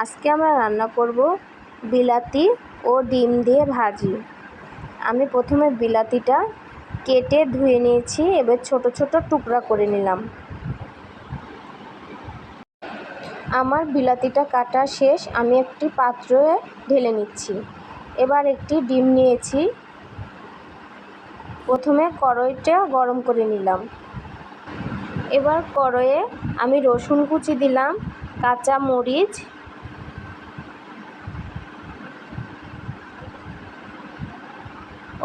আজকে আমরা রান্না করব বিলাতি ও ডিম দিয়ে ভাজি। আমি প্রথমে বিলাতিটা কেটে ধুয়ে নিয়েছি, এবার ছোট ছোট টুকরা করে নিলাম। আমার বিলাতিটা কাটা শেষ, আমি একটি পাত্রে ঢেলে নিচ্ছি। এবার একটি ডিম নিয়েছি, প্রথমে কড়াইটা গরম করে নিলাম। এবার কড়াইয়ে আমি রসুন কুচি দিলাম, কাঁচা মরিচ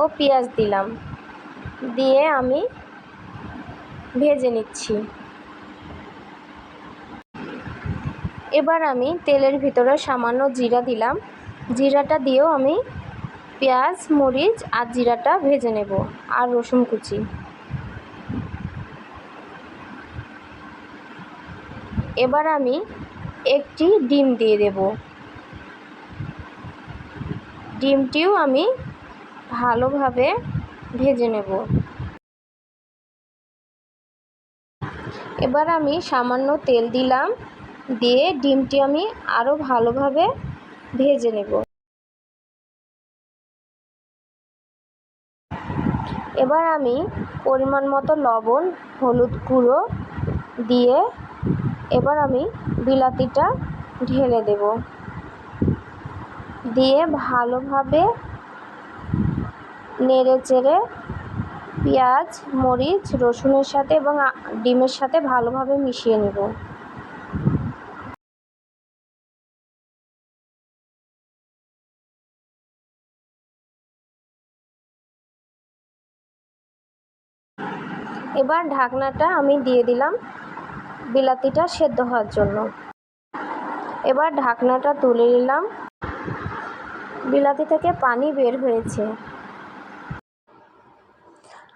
ও পেঁয়াজ দিলাম, দিয়ে আমি ভেজে নিচ্ছি। এবার আমি তেলের ভিতরে সামান্য জিরা দিলাম, জিরাটা দিয়েও আমি পেঁয়াজ মরিচ আর জিরাটা ভেজে নেব, আর রসুন কুচি। এবার আমি একটি ডিম দিয়ে দেব, ডিমটিও আমি ভালোভাবে ভেজে নেব। এবার আমি সামান্য তেল দিলাম, দিয়ে ডিমটি আমি আরও ভালোভাবে ভেজে নেব। এবার আমি পরিমাণ মতো লবণ হলুদ গুঁড়ো দিয়ে এবার আমি বিলাতিটা ঢেলে দেব, দিয়ে ভালোভাবে নেড়ে চেড়ে পেঁয়াজ মরিচ রসুনের সাথে এবং ডিমের সাথে ভালোভাবে মিশিয়ে নেব। এবার ঢাকনাটা আমি দিয়ে দিলাম বিলাতিটা সেদ্ধ হওয়ার জন্য। এবার ঢাকনাটা তুলে নিলাম, বিলাতি থেকে পানি বের হয়েছে।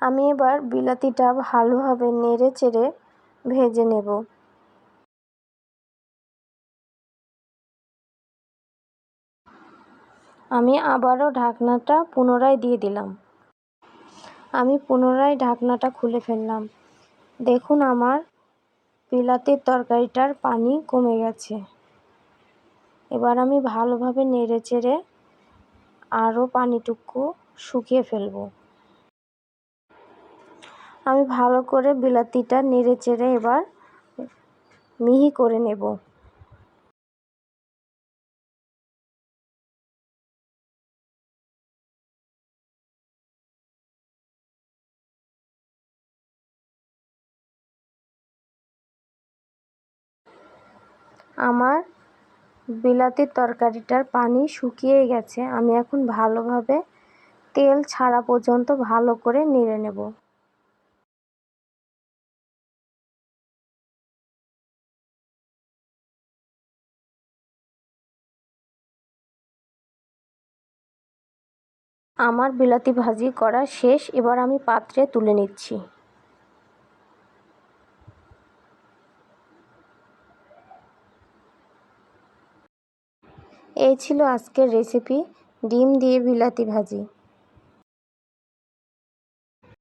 আমি এবার বিলাতিটা ভালোভাবে নেড়ে চেড়ে ভেজে নেব। আমি আবারও ঢাকনাটা পুনরায় দিয়ে দিলাম। আমি পুনরায় ঢাকনাটা খুলে ফেললাম। দেখুন আমার বিলাতির তরকারিটার পানি কমে গেছে। এবার আমি ভালোভাবে নেড়ে চেড়ে আরও পানিটুকু শুকিয়ে ফেলব। আমি ভালো করে বিলাতিটা নেড়ে চেড়ে এবার মিহি করে নেব। আমার বিলাতির তরকারিটার পানি শুকিয়ে গেছে, আমি এখন ভালোভাবে তেল ছাড়া পর্যন্ত ভালো করে নেড়ে নেব। আমার বিলাতি ভাজি করা শেষ, এবার আমি পাত্রে তুলে নিচ্ছি। এই ছিল আজকের রেসিপি, ডিম দিয়ে বিলাতি ভাজি।